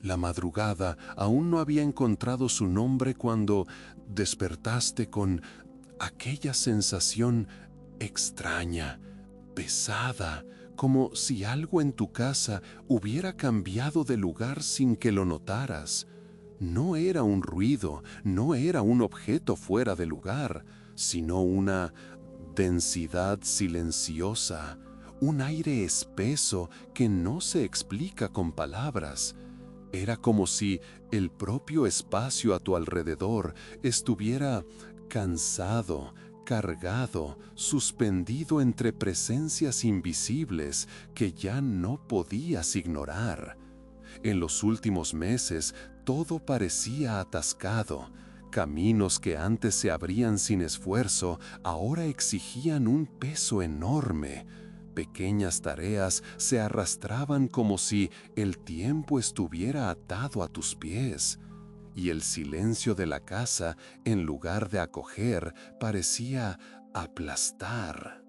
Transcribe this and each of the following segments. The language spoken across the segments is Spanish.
La madrugada aún no había encontrado su nombre cuando despertaste con aquella sensación extraña, pesada, como si algo en tu casa hubiera cambiado de lugar sin que lo notaras. No era un ruido, no era un objeto fuera de lugar, sino una densidad silenciosa, un aire espeso que no se explica con palabras. Era como si el propio espacio a tu alrededor estuviera cansado, cargado, suspendido entre presencias invisibles que ya no podías ignorar. En los últimos meses todo parecía atascado. Caminos que antes se abrían sin esfuerzo ahora exigían un peso enorme. Pequeñas tareas se arrastraban como si el tiempo estuviera atado a tus pies, y el silencio de la casa, en lugar de acoger, parecía aplastar.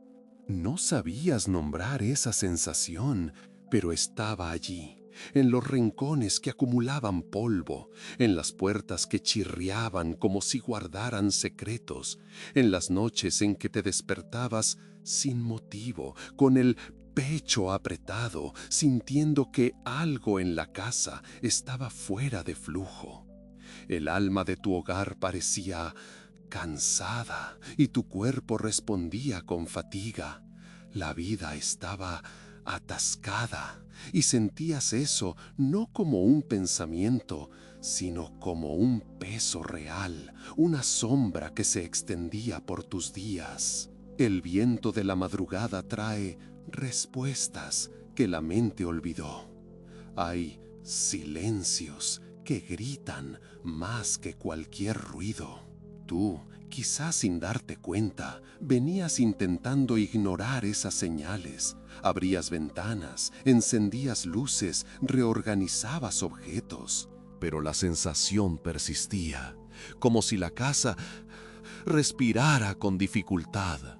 No sabías nombrar esa sensación, pero estaba allí, en los rincones que acumulaban polvo, en las puertas que chirriaban como si guardaran secretos, en las noches en que te despertabas sin motivo, con el pecho apretado, sintiendo que algo en la casa estaba fuera de flujo. El alma de tu hogar parecía cansada y tu cuerpo respondía con fatiga. La vida estaba atascada y sentías eso no como un pensamiento, sino como un peso real, una sombra que se extendía por tus días. El viento de la madrugada trae respuestas que la mente olvidó. Hay silencios que gritan más que cualquier ruido. Tú, quizás sin darte cuenta, venías intentando ignorar esas señales. Abrías ventanas, encendías luces, reorganizabas objetos. Pero la sensación persistía, como si la casa respirara con dificultad.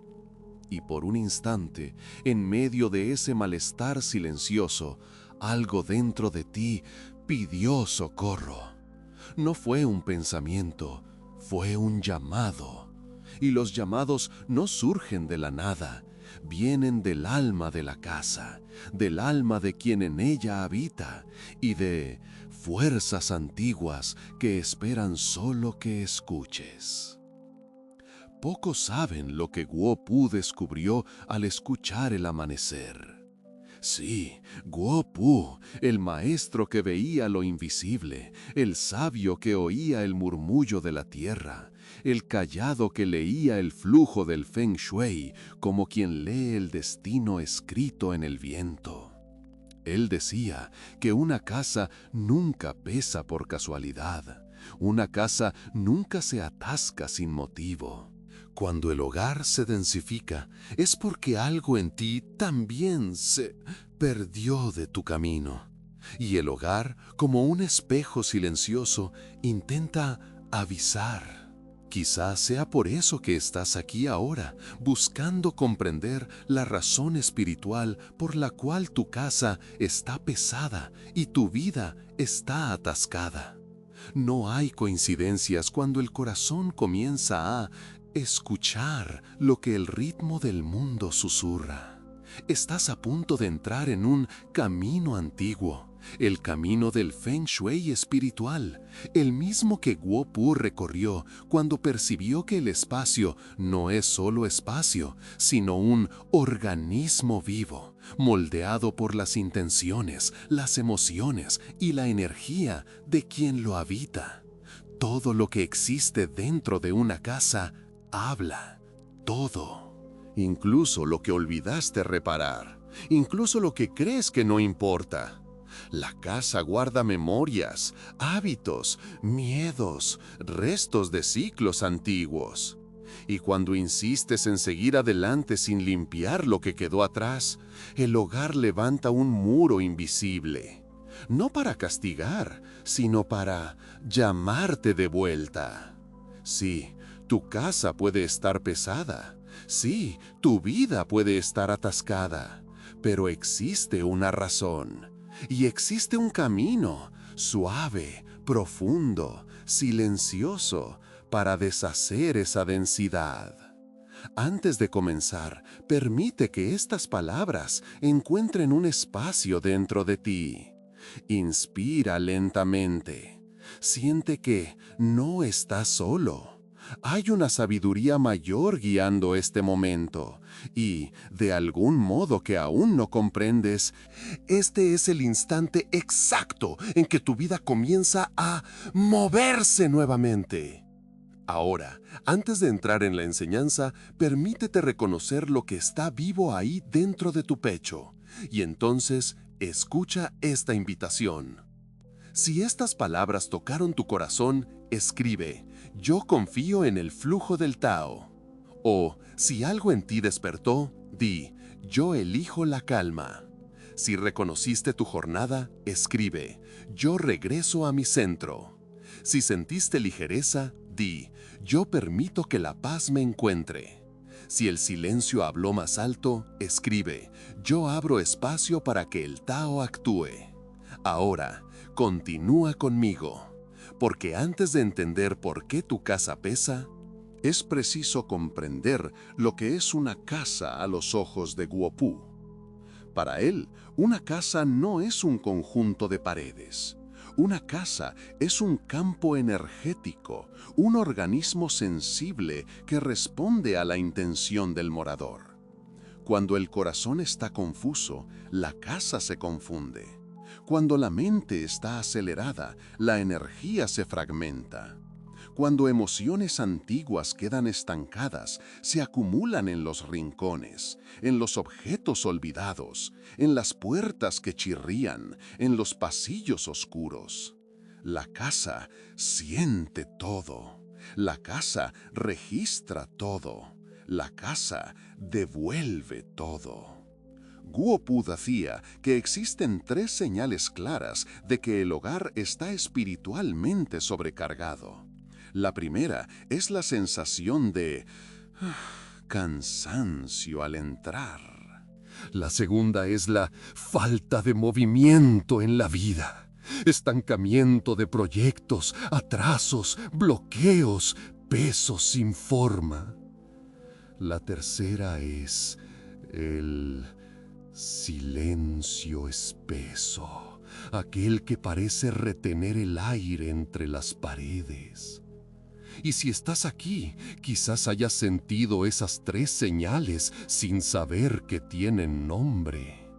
Y por un instante, en medio de ese malestar silencioso, algo dentro de ti pidió socorro. No fue un pensamiento, fue un llamado. Y los llamados no surgen de la nada, vienen del alma de la casa, del alma de quien en ella habita y de fuerzas antiguas que esperan solo que escuches. Pocos saben lo que Guo Pu descubrió al escuchar el amanecer. Sí, Guo Pu, el maestro que veía lo invisible, el sabio que oía el murmullo de la tierra, el callado que leía el flujo del Feng Shui como quien lee el destino escrito en el viento. Él decía que una casa nunca pesa por casualidad, una casa nunca se atasca sin motivo. Cuando el hogar se densifica, es porque algo en ti también se perdió de tu camino. Y el hogar, como un espejo silencioso, intenta avisar. Quizás sea por eso que estás aquí ahora, buscando comprender la razón espiritual por la cual tu casa está pesada y tu vida está atascada. No hay coincidencias cuando el corazón comienza a escuchar lo que el ritmo del mundo susurra. Estás a punto de entrar en un camino antiguo, el camino del Feng Shui espiritual, el mismo que Guo Pu recorrió cuando percibió que el espacio no es solo espacio, sino un organismo vivo, moldeado por las intenciones, las emociones y la energía de quien lo habita. Todo lo que existe dentro de una casa habla, todo. Incluso lo que olvidaste reparar, incluso lo que crees que no importa. La casa guarda memorias, hábitos, miedos, restos de ciclos antiguos. Y cuando insistes en seguir adelante sin limpiar lo que quedó atrás, el hogar levanta un muro invisible. No para castigar, sino para llamarte de vuelta. Sí, tu casa puede estar pesada. Sí, tu vida puede estar atascada. Pero existe una razón. Y existe un camino. suave, profundo, silencioso, para deshacer esa densidad. Antes de comenzar, permite que estas palabras encuentren un espacio dentro de ti. Inspira lentamente. Siente que no estás solo. Hay una sabiduría mayor guiando este momento, y, de algún modo que aún no comprendes, este es el instante exacto en que tu vida comienza a moverse nuevamente. Ahora, antes de entrar en la enseñanza, permítete reconocer lo que está vivo ahí dentro de tu pecho, y entonces escucha esta invitación. Si estas palabras tocaron tu corazón, escribe: "Yo confío en el flujo del Tao". O, si algo en ti despertó, di: "Yo elijo la calma". Si reconociste tu jornada, escribe: "Yo regreso a mi centro". Si sentiste ligereza, di: "Yo permito que la paz me encuentre". Si el silencio habló más alto, escribe: "Yo abro espacio para que el Tao actúe". Ahora, continúa conmigo, porque antes de entender por qué tu casa pesa, es preciso comprender lo que es una casa a los ojos de Guo Pu. Para él, una casa no es un conjunto de paredes. Una casa es un campo energético, un organismo sensible que responde a la intención del morador. Cuando el corazón está confuso, la casa se confunde. Cuando la mente está acelerada, la energía se fragmenta. Cuando emociones antiguas quedan estancadas, se acumulan en los rincones, en los objetos olvidados, en las puertas que chirrían, en los pasillos oscuros. La casa siente todo. La casa registra todo. La casa devuelve todo. Guo Pu decía que existen 3 señales claras de que el hogar está espiritualmente sobrecargado. La primera es la sensación de cansancio al entrar. La segunda es la falta de movimiento en la vida, estancamiento de proyectos, atrasos, bloqueos, pesos sin forma. La tercera es el silencio espeso, aquel que parece retener el aire entre las paredes. Y si estás aquí, quizás hayas sentido esas 3 señales sin saber que tienen nombre.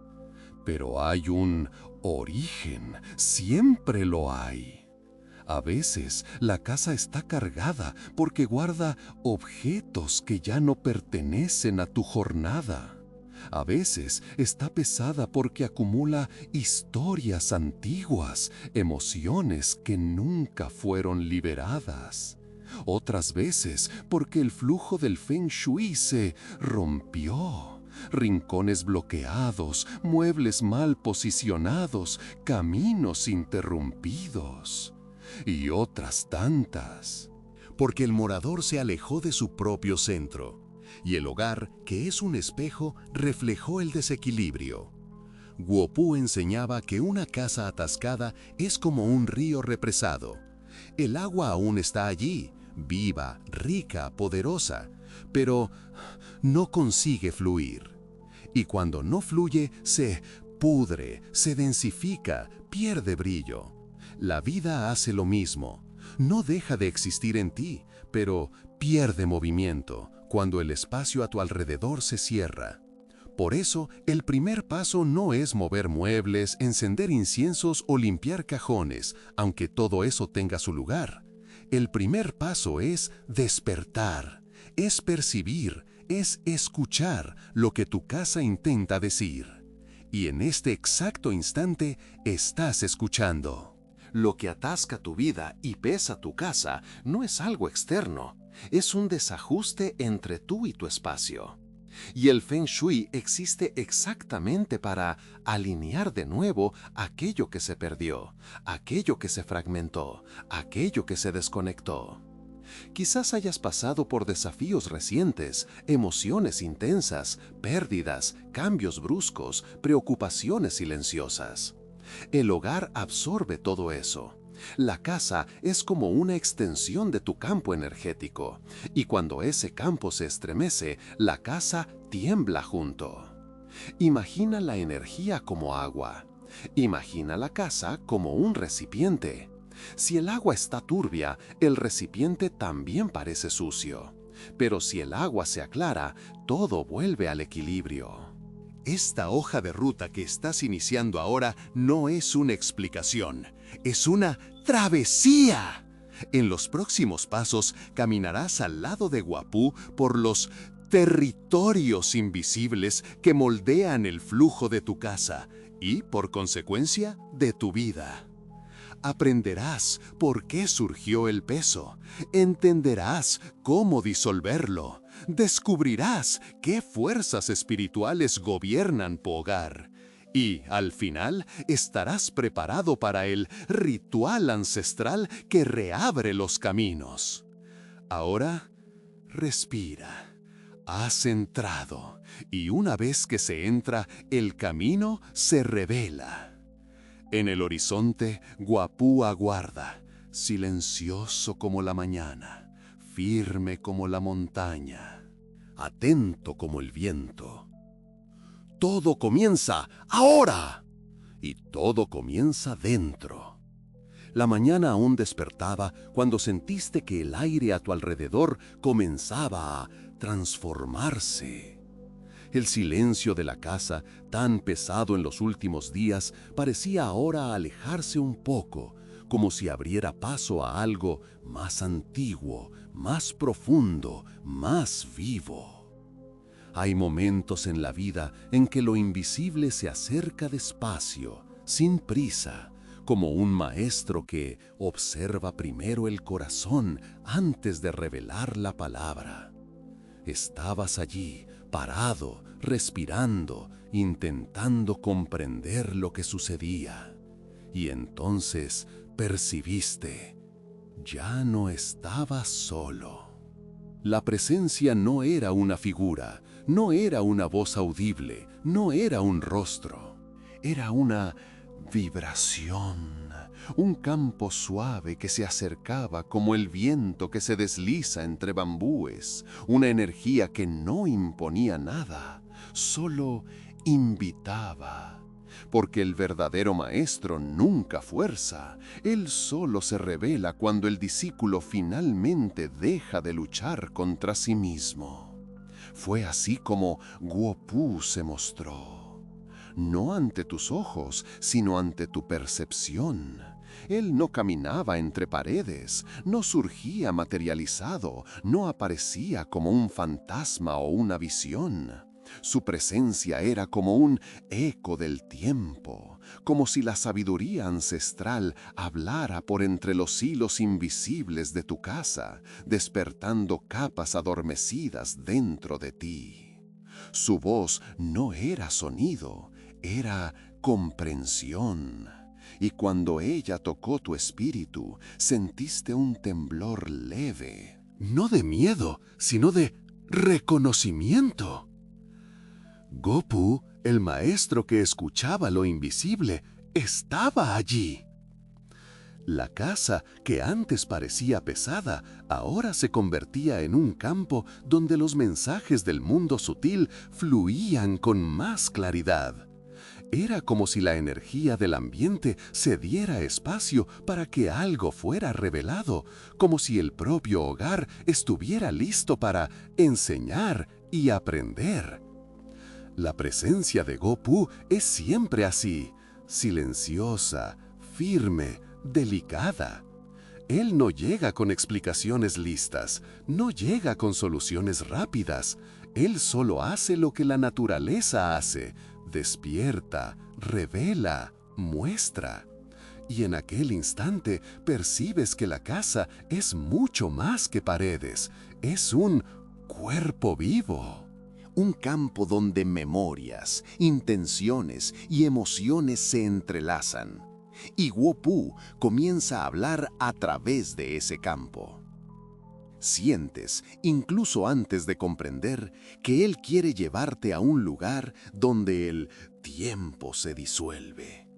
Pero hay un origen, siempre lo hay. A veces la casa está cargada porque guarda objetos que ya no pertenecen a tu jornada. A veces está pesada porque acumula historias antiguas, emociones que nunca fueron liberadas. Otras veces porque el flujo del Feng Shui se rompió. Rincones bloqueados, muebles mal posicionados, caminos interrumpidos. Y otras tantas. Porque el morador se alejó de su propio centro. Y el hogar, que es un espejo, reflejó el desequilibrio. Guo Pu enseñaba que una casa atascada es como un río represado. El agua aún está allí, viva, rica, poderosa, pero no consigue fluir. Y cuando no fluye, se pudre, se densifica, pierde brillo. La vida hace lo mismo. No deja de existir en ti, pero pierde movimiento cuando el espacio a tu alrededor se cierra. Por eso, el primer paso no es mover muebles, encender inciensos o limpiar cajones, aunque todo eso tenga su lugar. El primer paso es despertar, es percibir, es escuchar lo que tu casa intenta decir. Y en este exacto instante estás escuchando. Lo que atasca tu vida y pesa tu casa no es algo externo, es un desajuste entre tú y tu espacio. Y el Feng Shui existe exactamente para alinear de nuevo aquello que se perdió, aquello que se fragmentó, aquello que se desconectó. Quizás hayas pasado por desafíos recientes, emociones intensas, pérdidas, cambios bruscos, preocupaciones silenciosas. El hogar absorbe todo eso. La casa es como una extensión de tu campo energético, y cuando ese campo se estremece, la casa tiembla junto. Imagina la energía como agua. Imagina la casa como un recipiente. Si el agua está turbia, el recipiente también parece sucio. Pero si el agua se aclara, todo vuelve al equilibrio. Esta hoja de ruta que estás iniciando ahora no es una explicación, es una travesía. En los próximos pasos caminarás al lado de Guapú por los territorios invisibles que moldean el flujo de tu casa y, por consecuencia, de tu vida. Aprenderás por qué surgió el peso, entenderás cómo disolverlo, descubrirás qué fuerzas espirituales gobiernan tu hogar y, al final, estarás preparado para el ritual ancestral que reabre los caminos. Ahora, respira. Has entrado y una vez que se entra, el camino se revela. En el horizonte, Guapú aguarda, silencioso como la mañana, firme como la montaña, atento como el viento. Todo comienza ahora y todo comienza dentro. La mañana aún despertaba cuando sentiste que el aire a tu alrededor comenzaba a transformarse. El silencio de la casa, tan pesado en los últimos días, parecía ahora alejarse un poco, como si abriera paso a algo más antiguo, más profundo, más vivo. Hay momentos en la vida en que lo invisible se acerca despacio, sin prisa, como un maestro que observa primero el corazón antes de revelar la palabra. Estabas allí, parado, respirando, intentando comprender lo que sucedía. Y entonces percibiste, ya no estabas solo. La presencia no era una figura, no era una voz audible, no era un rostro. Era una vibración, un campo suave que se acercaba como el viento que se desliza entre bambúes, una energía que no imponía nada, solo invitaba. Porque el verdadero maestro nunca fuerza, él solo se revela cuando el discípulo finalmente deja de luchar contra sí mismo. Fue así como Guopú se mostró. No ante tus ojos, sino ante tu percepción. Él no caminaba entre paredes, no surgía materializado, no aparecía como un fantasma o una visión. Su presencia era como un eco del tiempo, como si la sabiduría ancestral hablara por entre los hilos invisibles de tu casa, despertando capas adormecidas dentro de ti. Su voz no era sonido, era comprensión. Y cuando ella tocó tu espíritu, sentiste un temblor leve, no de miedo, sino de reconocimiento. Guopú, el maestro que escuchaba lo invisible, estaba allí. La casa, que antes parecía pesada, ahora se convertía en un campo donde los mensajes del mundo sutil fluían con más claridad. Era como si la energía del ambiente se diera espacio para que algo fuera revelado, como si el propio hogar estuviera listo para enseñar y aprender. La presencia de Guopú es siempre así, silenciosa, firme, delicada. Él no llega con explicaciones listas, no llega con soluciones rápidas. Él solo hace lo que la naturaleza hace, despierta, revela, muestra. Y en aquel instante percibes que la casa es mucho más que paredes, es un cuerpo vivo. Un campo donde memorias, intenciones y emociones se entrelazan. Y Guopú comienza a hablar a través de ese campo. Sientes, incluso antes de comprender, que él quiere llevarte a un lugar donde el tiempo se disuelve.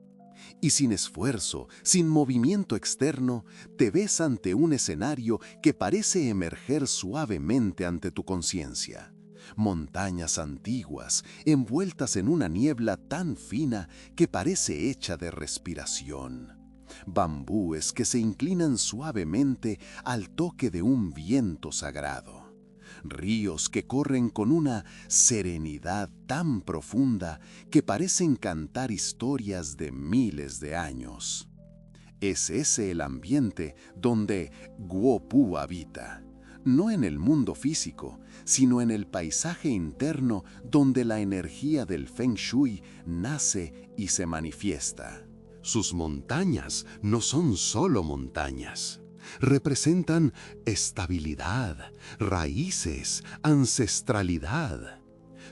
Y sin esfuerzo, sin movimiento externo, te ves ante un escenario que parece emerger suavemente ante tu conciencia. Montañas antiguas, envueltas en una niebla tan fina que parece hecha de respiración. Bambúes que se inclinan suavemente al toque de un viento sagrado. Ríos que corren con una serenidad tan profunda que parecen cantar historias de miles de años. Es ese el ambiente donde Guo Pu habita, no en el mundo físico, sino en el paisaje interno donde la energía del Feng Shui nace y se manifiesta. Sus montañas no son solo montañas. Representan estabilidad, raíces, ancestralidad.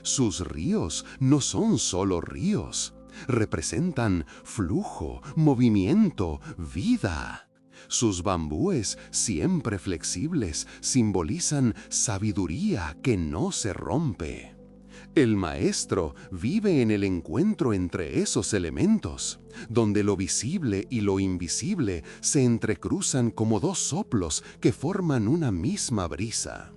Sus ríos no son solo ríos. Representan flujo, movimiento, vida. Sus bambúes, siempre flexibles, simbolizan sabiduría que no se rompe. El maestro vive en el encuentro entre esos elementos, donde lo visible y lo invisible se entrecruzan como dos soplos que forman una misma brisa.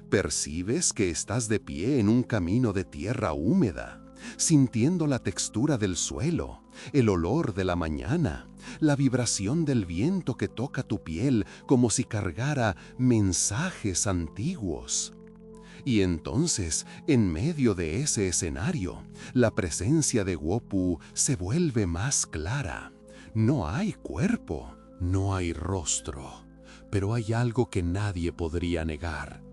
Percibes que estás de pie en un camino de tierra húmeda, sintiendo la textura del suelo, el olor de la mañana, la vibración del viento que toca tu piel como si cargara mensajes antiguos. Y entonces, en medio de ese escenario, la presencia de Guo Pu se vuelve más clara. No hay cuerpo, no hay rostro, pero hay algo que nadie podría negar: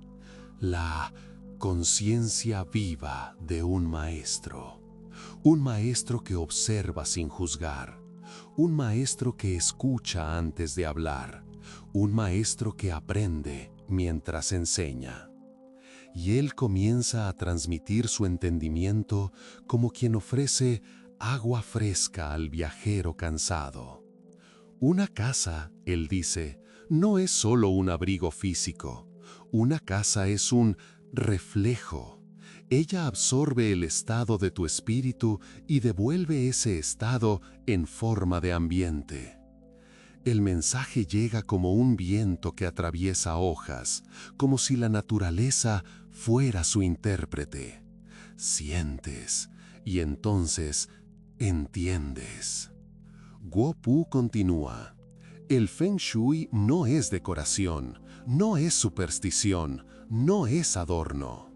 la conciencia viva de un maestro. Un maestro que observa sin juzgar, un maestro que escucha antes de hablar, un maestro que aprende mientras enseña. Y él comienza a transmitir su entendimiento como quien ofrece agua fresca al viajero cansado. Una casa, él dice, no es solo un abrigo físico. Una casa es un reflejo. Ella absorbe el estado de tu espíritu y devuelve ese estado en forma de ambiente. El mensaje llega como un viento que atraviesa hojas, como si la naturaleza fuera su intérprete. Sientes y entonces entiendes. Guo Pu continúa: el Feng Shui no es decoración, no es superstición, no es adorno.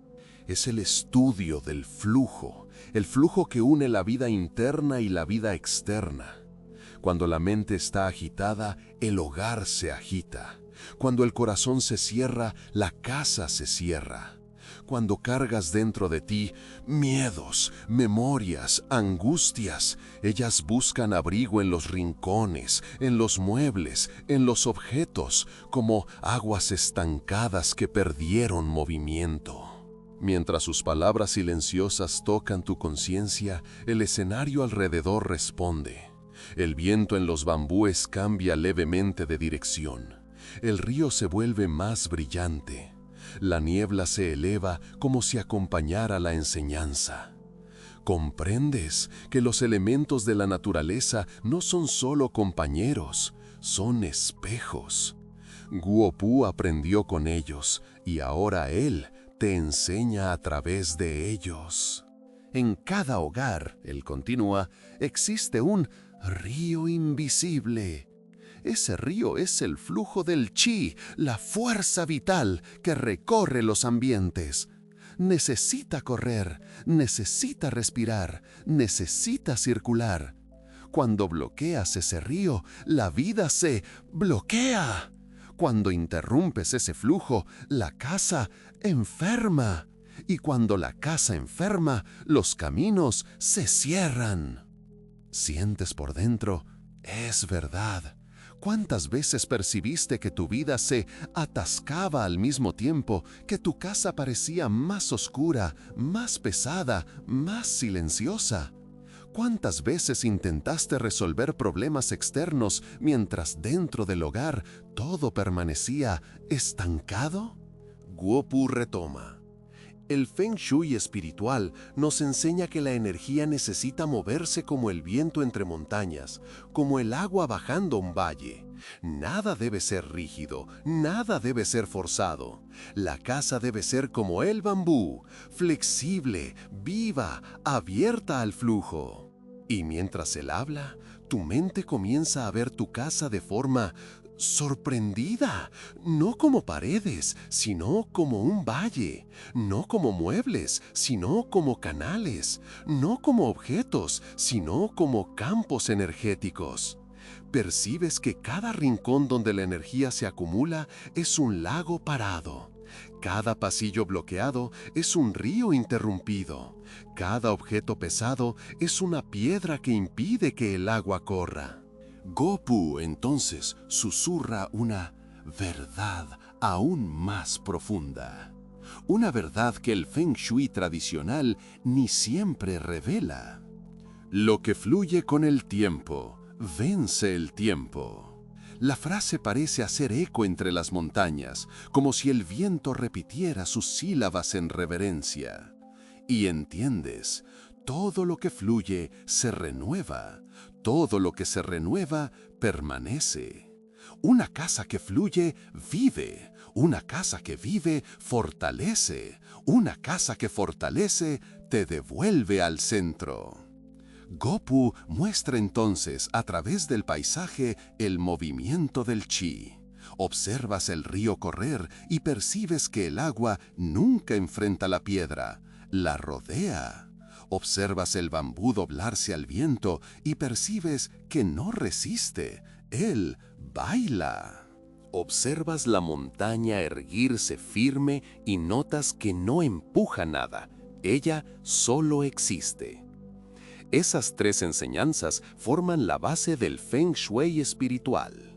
Es el estudio del flujo, el flujo que une la vida interna y la vida externa. Cuando la mente está agitada, el hogar se agita. Cuando el corazón se cierra, la casa se cierra. Cuando cargas dentro de ti miedos, memorias, angustias, ellas buscan abrigo en los rincones, en los muebles, en los objetos, como aguas estancadas que perdieron movimiento. Mientras sus palabras silenciosas tocan tu conciencia, el escenario alrededor responde. El viento en los bambúes cambia levemente de dirección. El río se vuelve más brillante. La niebla se eleva como si acompañara la enseñanza. Comprendes que los elementos de la naturaleza no son solo compañeros, son espejos. Guo Pu aprendió con ellos y ahora él te enseña a través de ellos. En cada hogar, él continúa, existe un río invisible. Ese río es el flujo del chi, la fuerza vital que recorre los ambientes. Necesita correr, necesita respirar, necesita circular. Cuando bloqueas ese río, la vida se bloquea. Cuando interrumpes ese flujo, la casa enferma. Y cuando la casa enferma, los caminos se cierran. Sientes por dentro, es verdad. ¿Cuántas veces percibiste que tu vida se atascaba al mismo tiempo, que tu casa parecía más oscura, más pesada, más silenciosa? ¿Cuántas veces intentaste resolver problemas externos mientras dentro del hogar todo permanecía estancado? Guo Pu retoma. El Feng Shui espiritual nos enseña que la energía necesita moverse como el viento entre montañas, como el agua bajando un valle. Nada debe ser rígido, nada debe ser forzado. La casa debe ser como el bambú, flexible, viva, abierta al flujo. Y mientras él habla, tu mente comienza a ver tu casa de forma sorprendida, no como paredes, sino como un valle, no como muebles, sino como canales, no como objetos, sino como campos energéticos. Percibes que cada rincón donde la energía se acumula es un lago parado. Cada pasillo bloqueado es un río interrumpido. Cada objeto pesado es una piedra que impide que el agua corra. Gopu entonces susurra una verdad aún más profunda. Una verdad que el Feng Shui tradicional ni siempre revela. Lo que fluye con el tiempo, vence el tiempo. La frase parece hacer eco entre las montañas, como si el viento repitiera sus sílabas en reverencia. Y entiendes, todo lo que fluye se renueva, todo lo que se renueva permanece. Una casa que fluye vive, una casa que vive fortalece, una casa que fortalece te devuelve al centro. Gopu muestra entonces a través del paisaje el movimiento del chi. Observas el río correr y percibes que el agua nunca enfrenta la piedra, la rodea. Observas el bambú doblarse al viento y percibes que no resiste, él baila. Observas la montaña erguirse firme y notas que no empuja nada, ella solo existe. Esas tres enseñanzas forman la base del Feng Shui espiritual.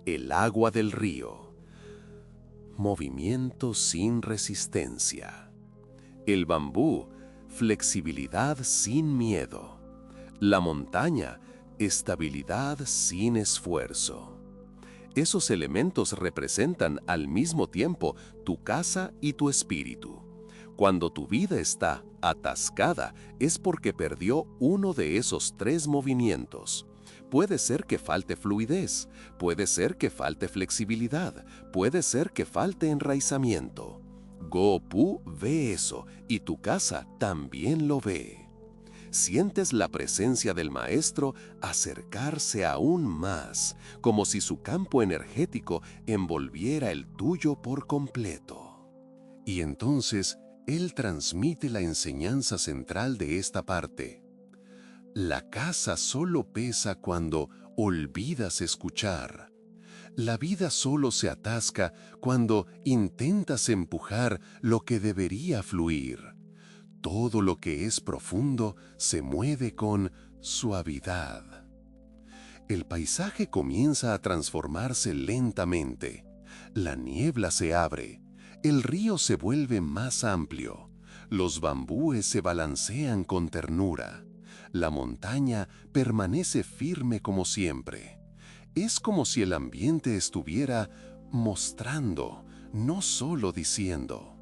El agua del río. Movimiento sin resistencia. El bambú. Flexibilidad sin miedo. La montaña. Estabilidad sin esfuerzo. Esos elementos representan al mismo tiempo tu casa y tu espíritu. Cuando tu vida está atascada, es porque perdió uno de esos tres movimientos. Puede ser que falte fluidez, puede ser que falte flexibilidad, puede ser que falte enraizamiento. Gopu ve eso y tu casa también lo ve. Sientes la presencia del maestro acercarse aún más, como si su campo energético envolviera el tuyo por completo. Y entonces, él transmite la enseñanza central de esta parte. La casa solo pesa cuando olvidas escuchar. La vida solo se atasca cuando intentas empujar lo que debería fluir. Todo lo que es profundo se mueve con suavidad. El paisaje comienza a transformarse lentamente. La niebla se abre. El río se vuelve más amplio. Los bambúes se balancean con ternura. La montaña permanece firme como siempre. Es como si el ambiente estuviera mostrando, no solo diciendo.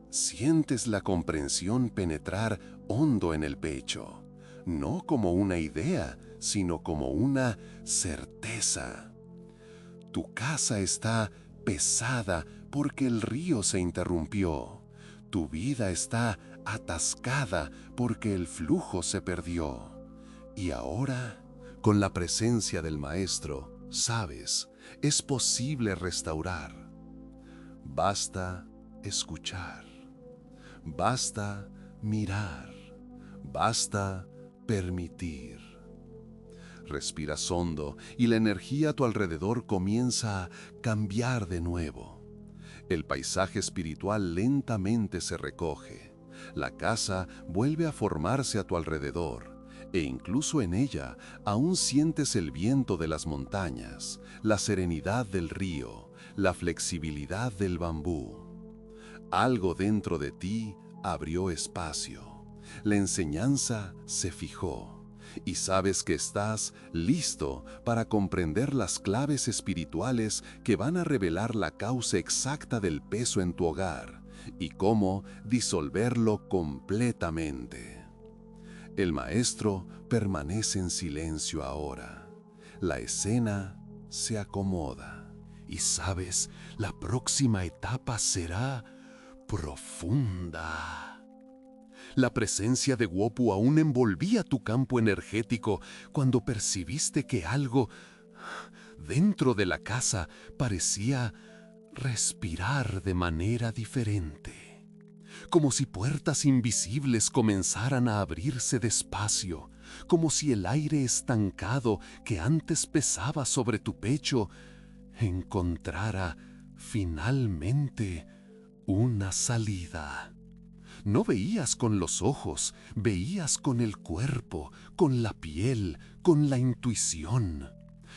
Sientes la comprensión penetrar hondo en el pecho, no como una idea, sino como una certeza. Tu casa está pesada porque el río se interrumpió. Tu vida está atascada porque el flujo se perdió. Y ahora, con la presencia del Maestro, sabes, es posible restaurar. Basta escuchar. Basta mirar. Basta permitir. Respiras hondo y la energía a tu alrededor comienza a cambiar de nuevo. El paisaje espiritual lentamente se recoge. La casa vuelve a formarse a tu alrededor e incluso en ella aún sientes el viento de las montañas, la serenidad del río, la flexibilidad del bambú. Algo dentro de ti abrió espacio. La enseñanza se fijó. Y sabes que estás listo para comprender las claves espirituales que van a revelar la causa exacta del peso en tu hogar y cómo disolverlo completamente. El maestro permanece en silencio ahora. La escena se acomoda. Y sabes, la próxima etapa será profunda. La presencia de Guopu aún envolvía tu campo energético cuando percibiste que algo dentro de la casa parecía respirar de manera diferente, como si puertas invisibles comenzaran a abrirse despacio, como si el aire estancado que antes pesaba sobre tu pecho encontrara finalmente una salida. No veías con los ojos, veías con el cuerpo, con la piel, con la intuición.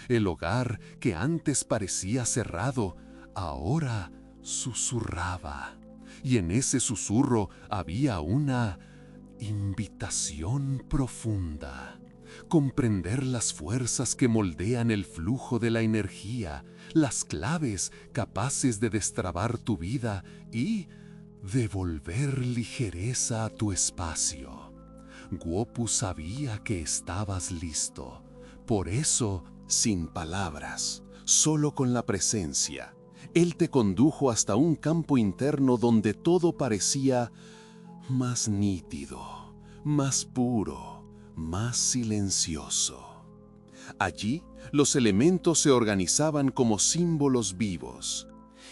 El hogar que antes parecía cerrado, ahora susurraba. Y en ese susurro había una invitación profunda. Comprender las fuerzas que moldean el flujo de la energía, las claves capaces de destrabar tu vida y devolver ligereza a tu espacio. Guopu sabía que estabas listo. Por eso, sin palabras, solo con la presencia, él te condujo hasta un campo interno donde todo parecía más nítido, más puro, más silencioso. Allí, los elementos se organizaban como símbolos vivos,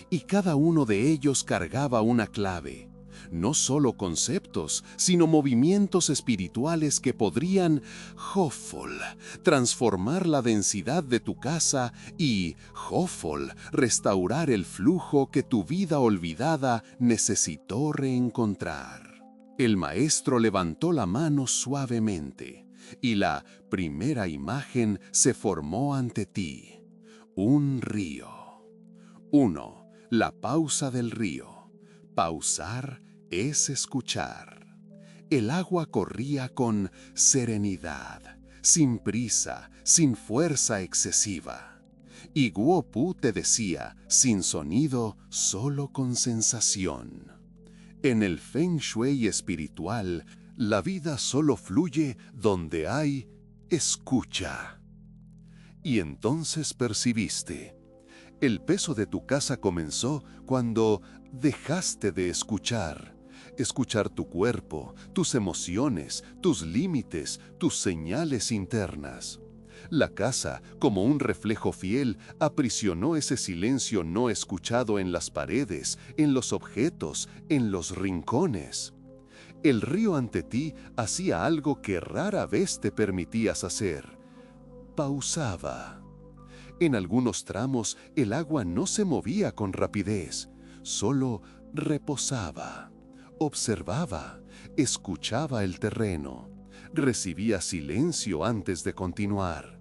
y cada uno de ellos cargaba una clave, no solo conceptos, sino movimientos espirituales que podrían, Jofol, transformar la densidad de tu casa y, Jofol, restaurar el flujo que tu vida olvidada necesitó reencontrar. El maestro levantó la mano suavemente, y la primera imagen se formó ante ti. Un río. 1. La pausa del río. Pausar es escuchar. El agua corría con serenidad, sin prisa, sin fuerza excesiva. Y Guopu te decía, sin sonido, solo con sensación. En el Feng Shui espiritual, la vida solo fluye donde hay escucha. Y entonces percibiste. El peso de tu casa comenzó cuando dejaste de escuchar. Escuchar tu cuerpo, tus emociones, tus límites, tus señales internas. La casa, como un reflejo fiel, aprisionó ese silencio no escuchado en las paredes, en los objetos, en los rincones. El río ante ti hacía algo que rara vez te permitías hacer. Pausaba. En algunos tramos el agua no se movía con rapidez, solo reposaba, observaba, escuchaba el terreno, recibía silencio antes de continuar.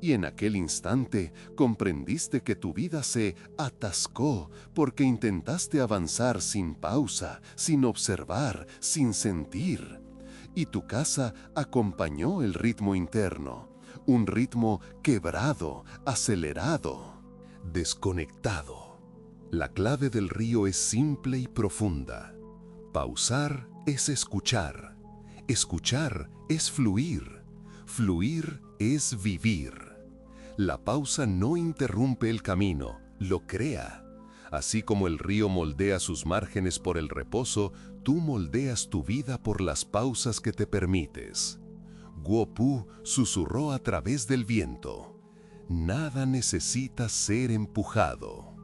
Y en aquel instante comprendiste que tu vida se atascó porque intentaste avanzar sin pausa, sin observar, sin sentir. Y tu casa acompañó el ritmo interno. Un ritmo quebrado, acelerado, desconectado. La clave del río es simple y profunda. Pausar es escuchar. Escuchar es fluir. Fluir es vivir. La pausa no interrumpe el camino, lo crea. Así como el río moldea sus márgenes por el reposo, tú moldeas tu vida por las pausas que te permites. Guopu susurró a través del viento. Nada necesita ser empujado.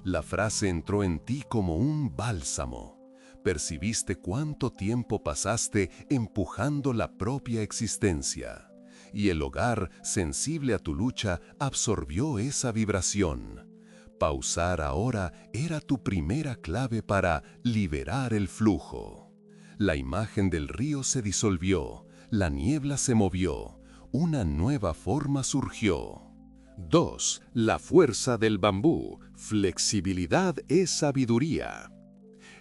La frase entró en ti como un bálsamo. Percibiste cuánto tiempo pasaste empujando la propia existencia. Y el hogar, sensible a tu lucha, absorbió esa vibración. Pausar ahora era tu primera clave para liberar el flujo. La imagen del río se disolvió. La niebla se movió, una nueva forma surgió. 2. La fuerza del bambú. Flexibilidad es sabiduría.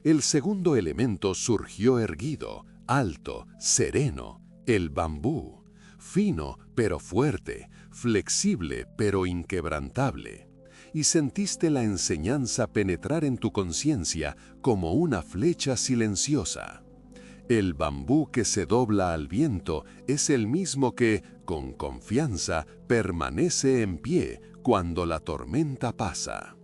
El segundo elemento surgió erguido, alto, sereno. El bambú. Fino pero fuerte, flexible pero inquebrantable. y sentiste la enseñanza penetrar en tu conciencia como una flecha silenciosa. El bambú que se dobla al viento es el mismo que, con confianza, permanece en pie cuando la tormenta pasa.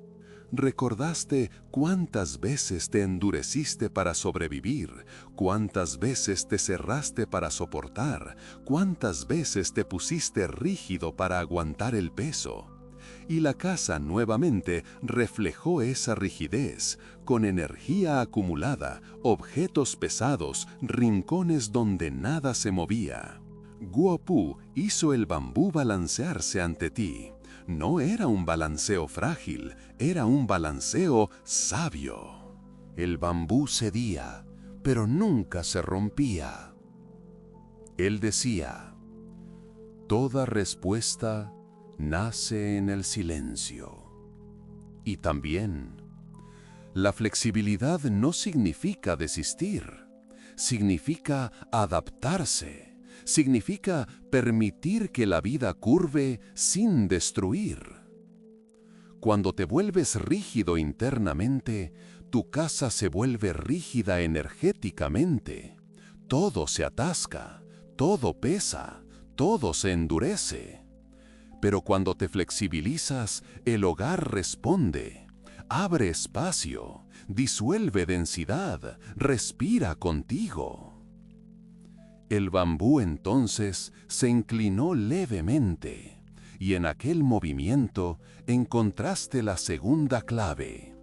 Recordaste cuántas veces te endureciste para sobrevivir, cuántas veces te cerraste para soportar, cuántas veces te pusiste rígido para aguantar el peso. Y la casa nuevamente reflejó esa rigidez, con energía acumulada, objetos pesados, rincones donde nada se movía. Guo Pu hizo el bambú balancearse ante ti. No era un balanceo frágil, era un balanceo sabio. El bambú cedía, pero nunca se rompía. Él decía, toda respuesta nace en el silencio. Y también, la flexibilidad no significa desistir, significa adaptarse. Significa permitir que la vida curve sin destruir. Cuando te vuelves rígido internamente, tu casa se vuelve rígida energéticamente. Todo se atasca, todo pesa, todo se endurece. Pero cuando te flexibilizas, el hogar responde, abre espacio, disuelve densidad, respira contigo. El bambú entonces se inclinó levemente, y en aquel movimiento encontraste la segunda clave.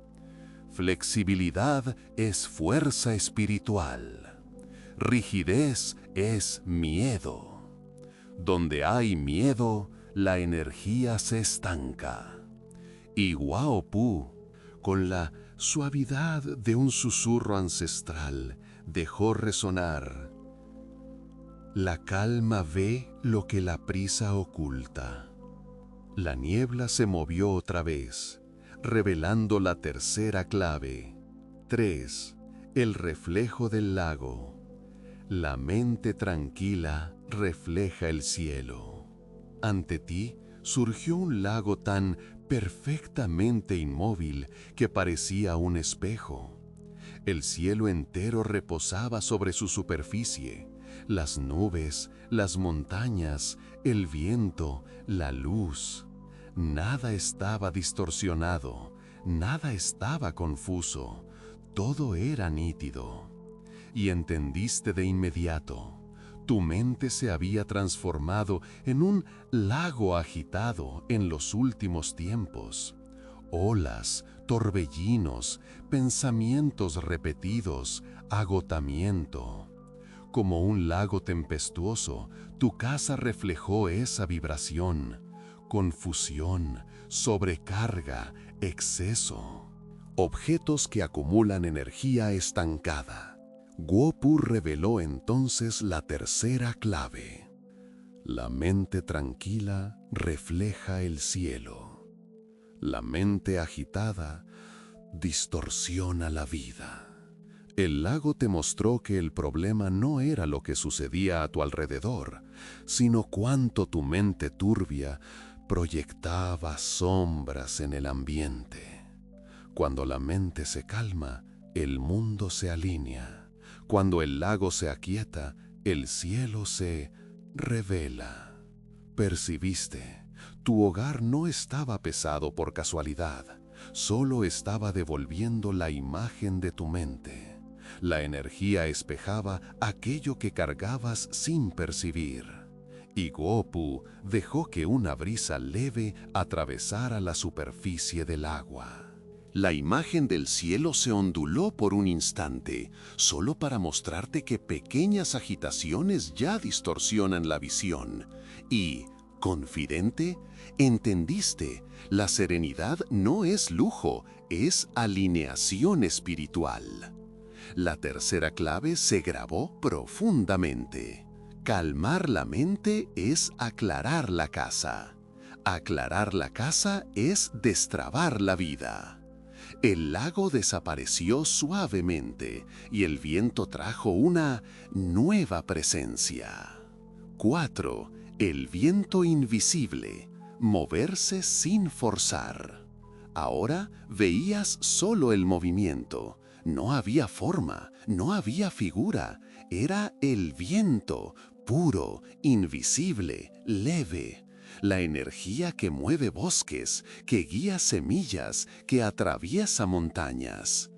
Flexibilidad es fuerza espiritual. Rigidez es miedo. Donde hay miedo, la energía se estanca. Y Guo Pu, con la suavidad de un susurro ancestral, dejó resonar: la calma ve lo que la prisa oculta. La niebla se movió otra vez, revelando la tercera clave. 3. El reflejo del lago. La mente tranquila refleja el cielo. Ante ti surgió un lago tan perfectamente inmóvil que parecía un espejo. El cielo entero reposaba sobre su superficie. Las nubes, las montañas, el viento, la luz. Nada estaba distorsionado, nada estaba confuso, todo era nítido. Y entendiste de inmediato, tu mente se había transformado en un lago agitado en los últimos tiempos. Olas, torbellinos, pensamientos repetidos, agotamiento. Como un lago tempestuoso, tu casa reflejó esa vibración, confusión, sobrecarga, exceso. Objetos que acumulan energía estancada. Guo Pu reveló entonces la tercera clave. La mente tranquila refleja el cielo. La mente agitada distorsiona la vida. El lago te mostró que el problema no era lo que sucedía a tu alrededor, sino cuánto tu mente turbia proyectaba sombras en el ambiente. Cuando la mente se calma, el mundo se alinea. Cuando el lago se aquieta, el cielo se revela. Percibiste, tu hogar no estaba pesado por casualidad, solo estaba devolviendo la imagen de tu mente. La energía espejaba aquello que cargabas sin percibir. Y Guo Pu dejó que una brisa leve atravesara la superficie del agua. La imagen del cielo se onduló por un instante, solo para mostrarte que pequeñas agitaciones ya distorsionan la visión. Y, confidente, entendiste, la serenidad no es lujo, es alineación espiritual. La tercera clave se grabó profundamente. Calmar la mente es aclarar la casa. Aclarar la casa es destrabar la vida. El lago desapareció suavemente y el viento trajo una nueva presencia. 4. El viento invisible. Moverse sin forzar. Ahora veías solo el movimiento. No había forma, no había figura. Era el viento, puro, invisible, leve. La energía que mueve bosques, que guía semillas, que atraviesa montañas.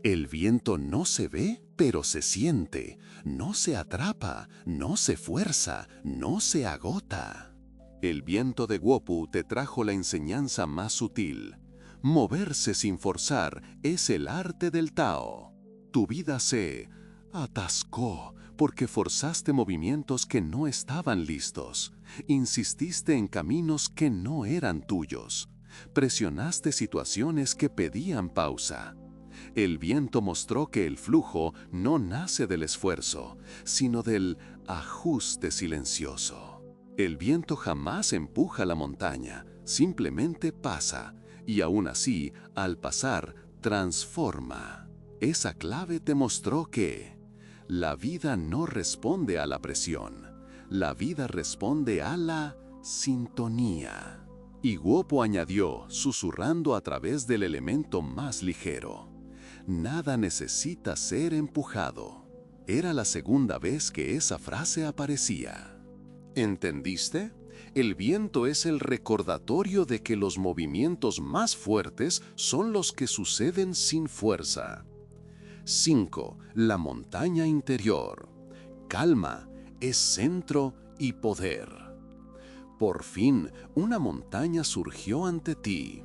El viento no se ve, pero se siente. No se atrapa, no se fuerza, no se agota. El viento de Guopu te trajo la enseñanza más sutil. Moverse sin forzar es el arte del Tao. Tu vida se atascó porque forzaste movimientos que no estaban listos. Insististe en caminos que no eran tuyos. Presionaste situaciones que pedían pausa. El viento mostró que el flujo no nace del esfuerzo, sino del ajuste silencioso. El viento jamás empuja la montaña, simplemente pasa, y aún así, al pasar, transforma. Esa clave te mostró que la vida no responde a la presión, la vida responde a la sintonía. Y Guopu añadió, susurrando a través del elemento más ligero: nada necesita ser empujado. Era la segunda vez que esa frase aparecía. ¿Entendiste? El viento es el recordatorio de que los movimientos más fuertes son los que suceden sin fuerza. 5. La montaña interior. Calma es centro y poder. Por fin, una montaña surgió ante ti,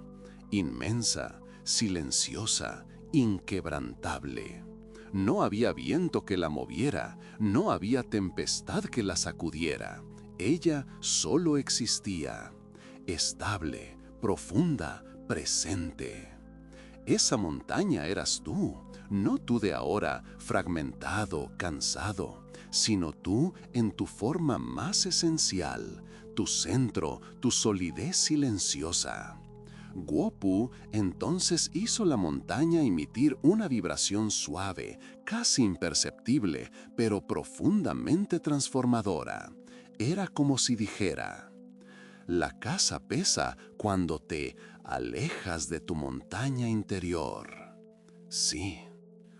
inmensa, silenciosa, inquebrantable. No había viento que la moviera, no había tempestad que la sacudiera. Ella solo existía, estable, profunda, presente. Esa montaña eras tú, no tú de ahora, fragmentado, cansado, sino tú en tu forma más esencial, tu centro, tu solidez silenciosa. Guopu entonces hizo la montaña emitir una vibración suave, casi imperceptible, pero profundamente transformadora. Era como si dijera: la casa pesa cuando te alejas de tu montaña interior. Sí,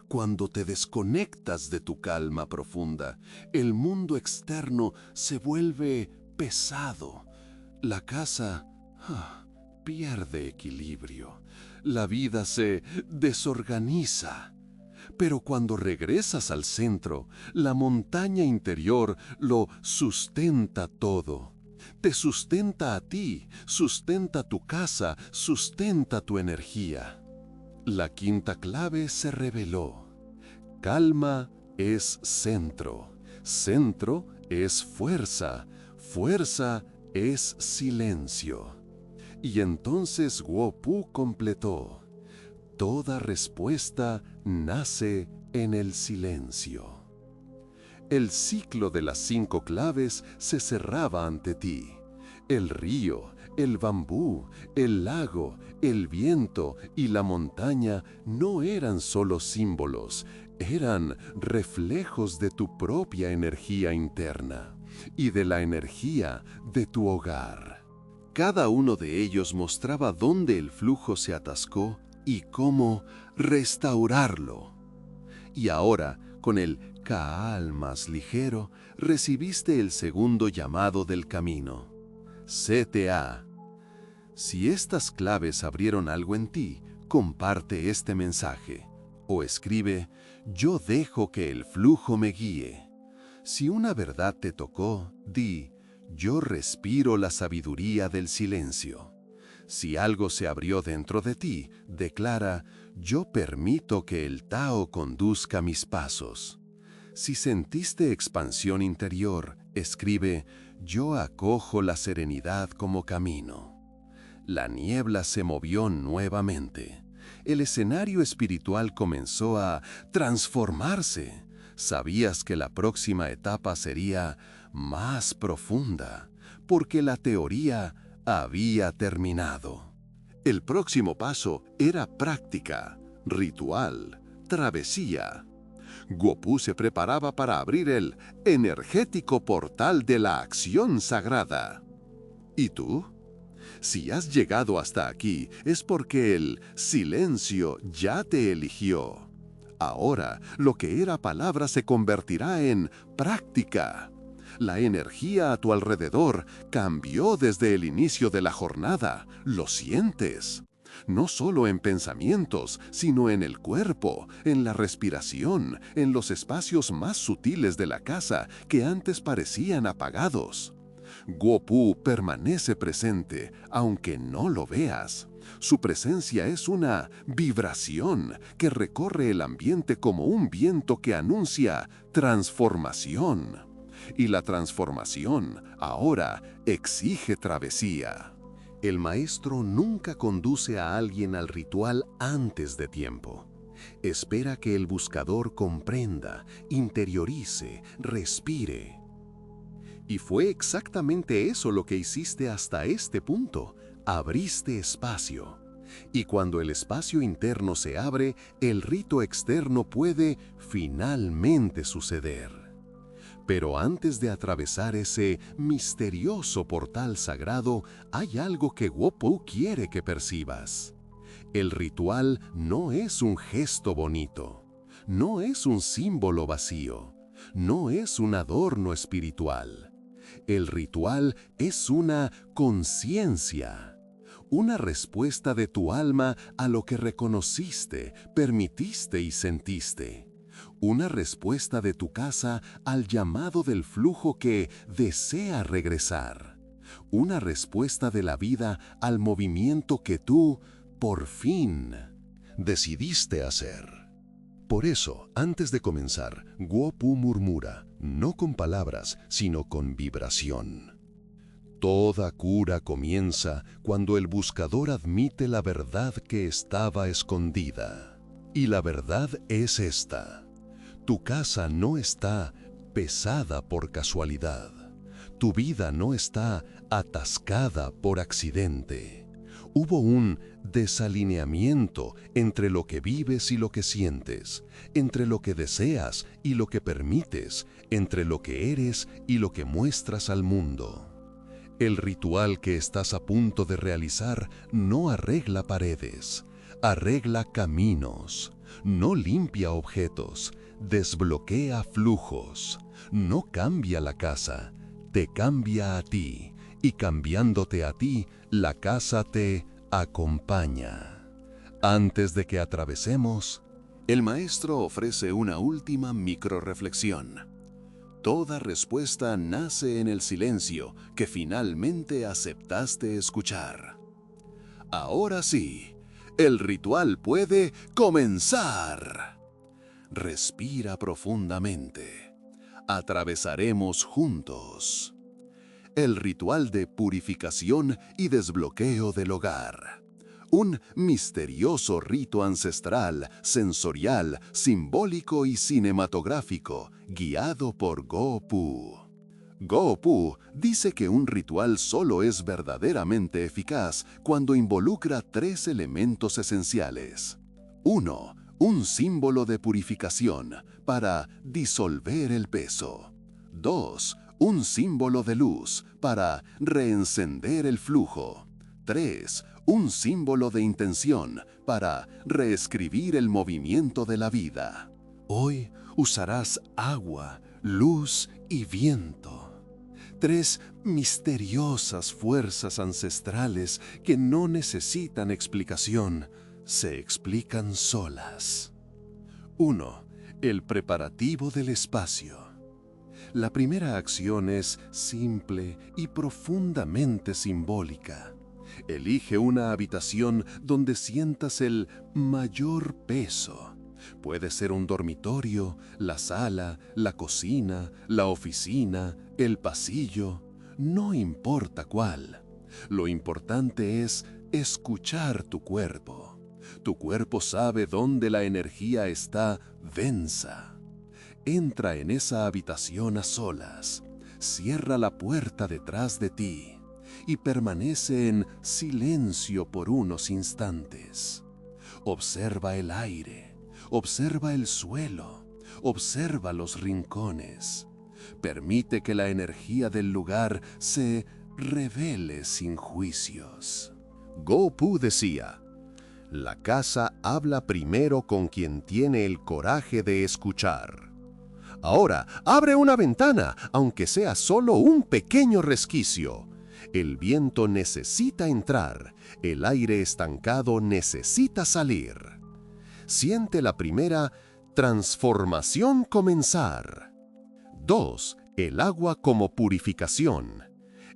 cuando te desconectas de tu calma profunda, el mundo externo se vuelve pesado. La casa pierde equilibrio. La vida se desorganiza. Pero cuando regresas al centro, la montaña interior lo sustenta todo. Te sustenta a ti, sustenta tu casa, sustenta tu energía. La quinta clave se reveló. Calma es centro, centro es fuerza, fuerza es silencio. Y entonces Guopu completó: toda respuesta nace en el silencio. El ciclo de las 5 claves se cerraba ante ti. El río, el bambú, el lago, el viento y la montaña no eran solo símbolos, eran reflejos de tu propia energía interna y de la energía de tu hogar. Cada uno de ellos mostraba dónde el flujo se atascó y cómo restaurarlo. Y ahora, con el Kaal más ligero, recibiste el segundo llamado del camino. CTA. Si estas claves abrieron algo en ti, comparte este mensaje. O escribe: yo dejo que el flujo me guíe. Si una verdad te tocó, di: yo respiro la sabiduría del silencio. Si algo se abrió dentro de ti, declara: yo permito que el Tao conduzca mis pasos. Si sentiste expansión interior, escribe: yo acojo la serenidad como camino. La niebla se movió nuevamente. El escenario espiritual comenzó a transformarse. Sabías que la próxima etapa sería más profunda, porque la teoría había terminado. El próximo paso era práctica, ritual, travesía. Guopu se preparaba para abrir el energético portal de la acción sagrada. ¿Y tú? Si has llegado hasta aquí, es porque el silencio ya te eligió. Ahora, lo que era palabra se convertirá en práctica. La energía a tu alrededor cambió desde el inicio de la jornada. ¿Lo sientes? No solo en pensamientos, sino en el cuerpo, en la respiración, en los espacios más sutiles de la casa que antes parecían apagados. Guopu permanece presente, aunque no lo veas. Su presencia es una vibración que recorre el ambiente como un viento que anuncia transformación. Y la transformación ahora exige travesía. El maestro nunca conduce a alguien al ritual antes de tiempo. Espera que el buscador comprenda, interiorice, respire. Y fue exactamente eso lo que hiciste hasta este punto. Abriste espacio. Y cuando el espacio interno se abre, el rito externo puede finalmente suceder. Pero antes de atravesar ese misterioso portal sagrado, hay algo que Guopu quiere que percibas. El ritual no es un gesto bonito, no es un símbolo vacío, no es un adorno espiritual. El ritual es una conciencia, una respuesta de tu alma a lo que reconociste, permitiste y sentiste. Una respuesta de tu casa al llamado del flujo que desea regresar. Una respuesta de la vida al movimiento que tú, por fin, decidiste hacer. Por eso, antes de comenzar, Guopu murmura, no con palabras, sino con vibración. Toda cura comienza cuando el buscador admite la verdad que estaba escondida. Y la verdad es esta. Tu casa no está pesada por casualidad. Tu vida no está atascada por accidente. Hubo un desalineamiento entre lo que vives y lo que sientes, entre lo que deseas y lo que permites, entre lo que eres y lo que muestras al mundo. El ritual que estás a punto de realizar no arregla paredes, arregla caminos, no limpia objetos, desbloquea flujos, no cambia la casa, te cambia a ti, y cambiándote a ti, la casa te acompaña. Antes de que atravesemos, el maestro ofrece una última microreflexión. Toda respuesta nace en el silencio que finalmente aceptaste escuchar. Ahora sí, el ritual puede comenzar. Respira profundamente. Atravesaremos juntos el ritual de purificación y desbloqueo del hogar. Un misterioso rito ancestral, sensorial, simbólico y cinematográfico, guiado por Guopu. Guopu dice que un ritual solo es verdaderamente eficaz cuando involucra 3 elementos esenciales. 1. Un símbolo de purificación para disolver el peso. 2. Un símbolo de luz para reencender el flujo. 3. Un símbolo de intención para reescribir el movimiento de la vida. Hoy usarás agua, luz y viento. 3 misteriosas fuerzas ancestrales que no necesitan explicación, se explican solas. 1. El preparativo del espacio. La primera acción es simple y profundamente simbólica. Elige una habitación donde sientas el mayor peso. Puede ser un dormitorio, la sala, la cocina, la oficina, el pasillo, no importa cuál. Lo importante es escuchar tu cuerpo. Tu cuerpo sabe dónde la energía está densa. Entra en esa habitación a solas, cierra la puerta detrás de ti y permanece en silencio por unos instantes. Observa el aire, observa el suelo, observa los rincones. Permite que la energía del lugar se revele sin juicios. Gopu decía, la casa habla primero con quien tiene el coraje de escuchar. Ahora, abre una ventana, aunque sea solo un pequeño resquicio. El viento necesita entrar, el aire estancado necesita salir. Siente la primera transformación comenzar. 2. El agua como purificación.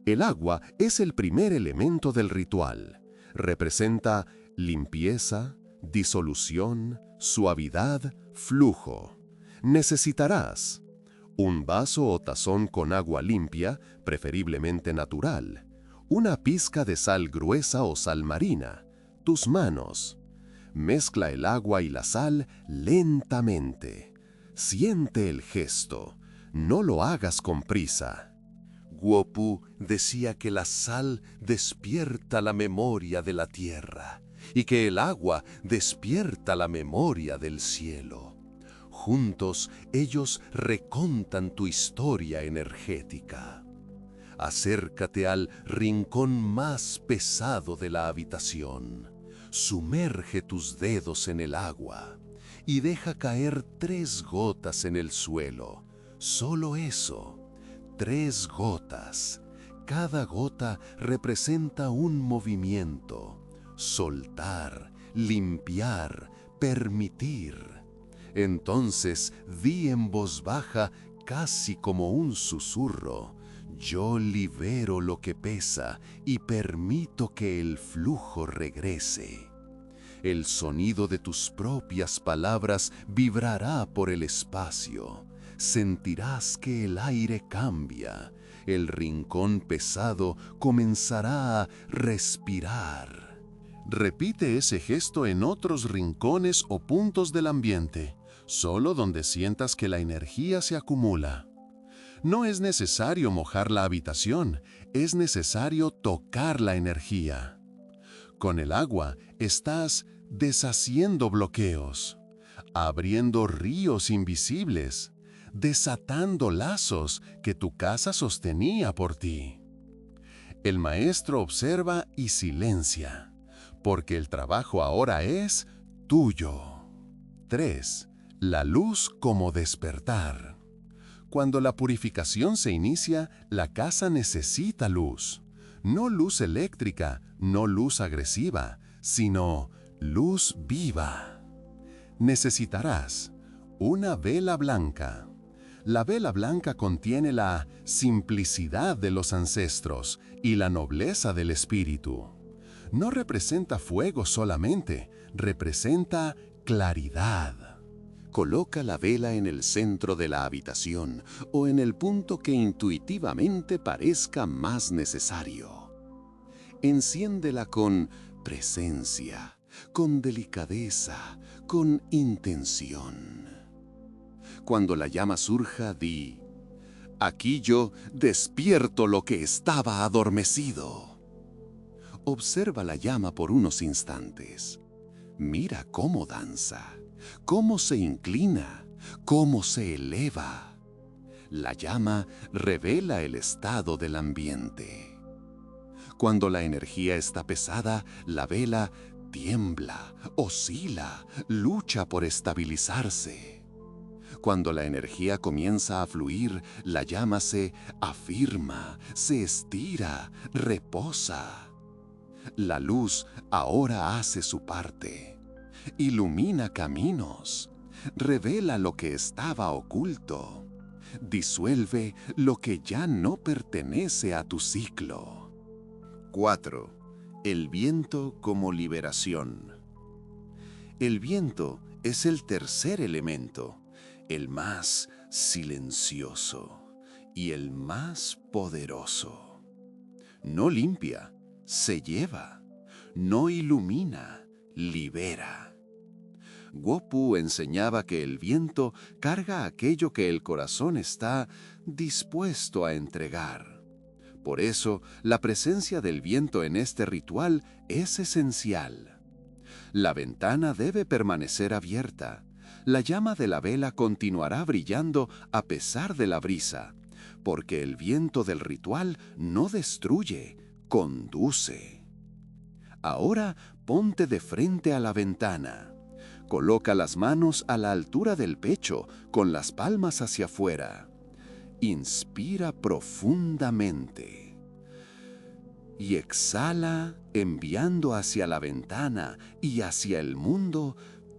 El agua es el primer elemento del ritual. Representa limpieza, disolución, suavidad, flujo. Necesitarás un vaso o tazón con agua limpia, preferiblemente natural, una pizca de sal gruesa o sal marina, tus manos. Mezcla el agua y la sal lentamente. Siente el gesto, no lo hagas con prisa. Gopu decía que la sal despierta la memoria de la tierra y que el agua despierta la memoria del cielo. Juntos ellos recontan tu historia energética. Acércate al rincón más pesado de la habitación. Sumerge tus dedos en el agua y deja caer 3 gotas en el suelo. Solo eso. 3 gotas. Cada gota representa un movimiento. Soltar, limpiar, permitir. Entonces di en voz baja, casi como un susurro, yo libero lo que pesa y permito que el flujo regrese. El sonido de tus propias palabras vibrará por el espacio. Sentirás que el aire cambia. El rincón pesado comenzará a respirar. Repite ese gesto en otros rincones o puntos del ambiente, solo donde sientas que la energía se acumula. No es necesario mojar la habitación, es necesario tocar la energía. Con el agua estás deshaciendo bloqueos, abriendo ríos invisibles, desatando lazos que tu casa sostenía por ti. El maestro observa y silencia, porque el trabajo ahora es tuyo. 3. La luz como despertar. Cuando la purificación se inicia, la casa necesita luz. No luz eléctrica, no luz agresiva, sino luz viva. Necesitarás una vela blanca. La vela blanca contiene la simplicidad de los ancestros y la nobleza del espíritu. No representa fuego solamente, representa claridad. Coloca la vela en el centro de la habitación o en el punto que intuitivamente parezca más necesario. Enciéndela con presencia, con delicadeza, con intención. Cuando la llama surja, di, aquí yo despierto lo que estaba adormecido. Observa la llama por unos instantes. Mira cómo danza, cómo se inclina, cómo se eleva. La llama revela el estado del ambiente. Cuando la energía está pesada, la vela tiembla, oscila, lucha por estabilizarse. Cuando la energía comienza a fluir, la llama se afirma, se estira, reposa. La luz ahora hace su parte. Ilumina caminos, revela lo que estaba oculto, disuelve lo que ya no pertenece a tu ciclo. 4. El viento como liberación. El viento es el tercer elemento, el más silencioso y el más poderoso. No limpia, se lleva. No ilumina, libera. Gopu enseñaba que el viento carga aquello que el corazón está dispuesto a entregar. Por eso, la presencia del viento en este ritual es esencial. La ventana debe permanecer abierta. La llama de la vela continuará brillando a pesar de la brisa, porque el viento del ritual no destruye, conduce. Ahora ponte de frente a la ventana. Coloca las manos a la altura del pecho, con las palmas hacia afuera. Inspira profundamente. Y exhala, enviando hacia la ventana y hacia el mundo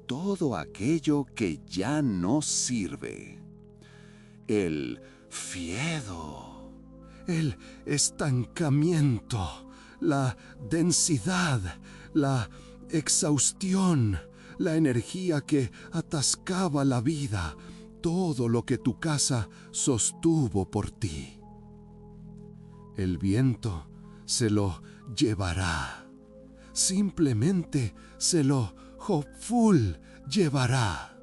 todo aquello que ya no sirve. El fiedo, el estancamiento, la densidad, la exhaustión, la energía que atascaba la vida, todo lo que tu casa sostuvo por ti. El viento se lo llevará. Simplemente se lo hopeful llevará.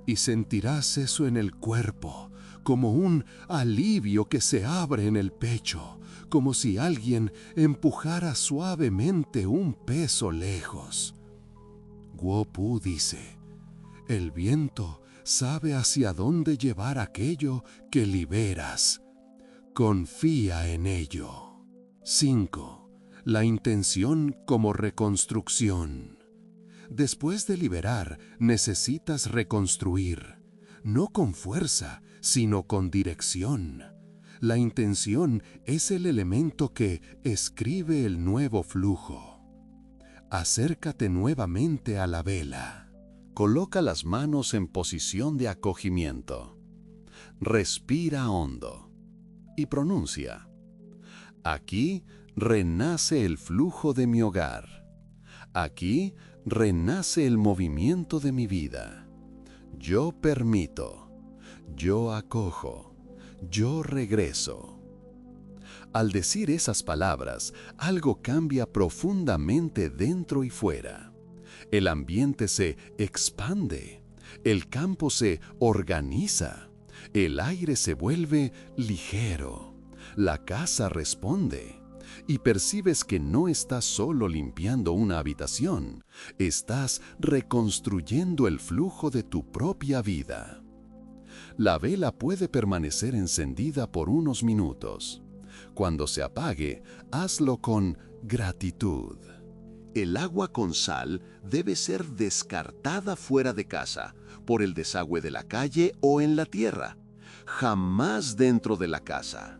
Y sentirás eso en el cuerpo, como un alivio que se abre en el pecho, como si alguien empujara suavemente un peso lejos. Guo Pu dice, el viento sabe hacia dónde llevar aquello que liberas. Confía en ello. 5. La intención como reconstrucción. Después de liberar, necesitas reconstruir, no con fuerza, sino con dirección. La intención es el elemento que escribe el nuevo flujo. Acércate nuevamente a la vela. Coloca las manos en posición de acogimiento. Respira hondo y pronuncia: aquí renace el flujo de mi hogar. Aquí renace el movimiento de mi vida. Yo permito, yo acojo, yo regreso. Al decir esas palabras, algo cambia profundamente dentro y fuera. El ambiente se expande, el campo se organiza, el aire se vuelve ligero, la casa responde. Y percibes que no estás solo limpiando una habitación, estás reconstruyendo el flujo de tu propia vida. La vela puede permanecer encendida por unos minutos. Cuando se apague, hazlo con gratitud. El agua con sal debe ser descartada fuera de casa, por el desagüe de la calle o en la tierra, jamás dentro de la casa.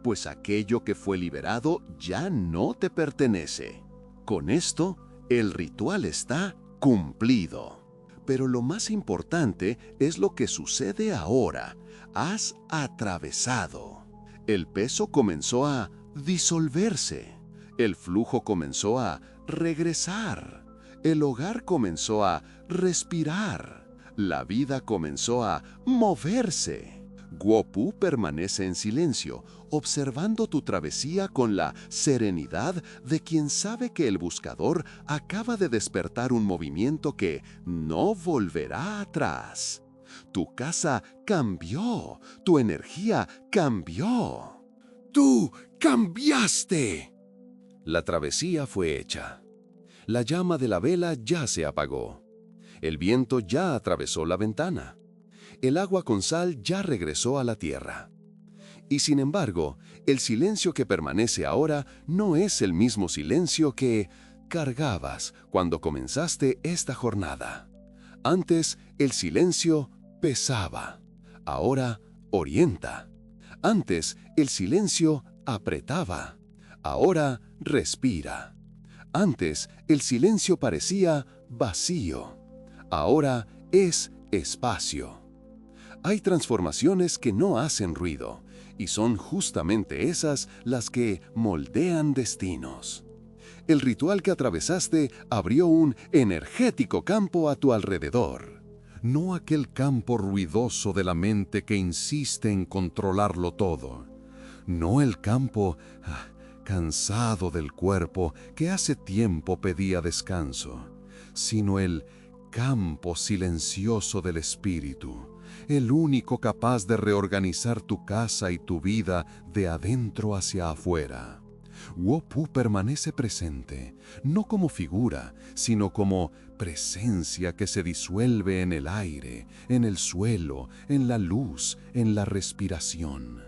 Pues aquello que fue liberado ya no te pertenece. Con esto, el ritual está cumplido. Pero lo más importante es lo que sucede ahora. Has atravesado. El peso comenzó a disolverse. El flujo comenzó a regresar. El hogar comenzó a respirar. La vida comenzó a moverse. Guo Pu permanece en silencio, observando tu travesía con la serenidad de quien sabe que el buscador acaba de despertar un movimiento que no volverá atrás. Tu casa cambió, tu energía cambió. ¡Tú cambiaste! La travesía fue hecha. La llama de la vela ya se apagó. El viento ya atravesó la ventana. El agua con sal ya regresó a la tierra. Y sin embargo, el silencio que permanece ahora no es el mismo silencio que cargabas cuando comenzaste esta jornada. Antes, el silencio pesaba. Ahora, orienta. Antes, el silencio apretaba. Ahora, respira. Antes, el silencio parecía vacío. Ahora es espacio. Hay transformaciones que no hacen ruido, y son justamente esas las que moldean destinos. El ritual que atravesaste abrió un energético campo a tu alrededor. No aquel campo ruidoso de la mente que insiste en controlarlo todo. No el campo cansado del cuerpo que hace tiempo pedía descanso, sino el campo silencioso del espíritu. El único capaz de reorganizar tu casa y tu vida de adentro hacia afuera. Guo Pu permanece presente, no como figura, sino como presencia que se disuelve en el aire, en el suelo, en la luz, en la respiración.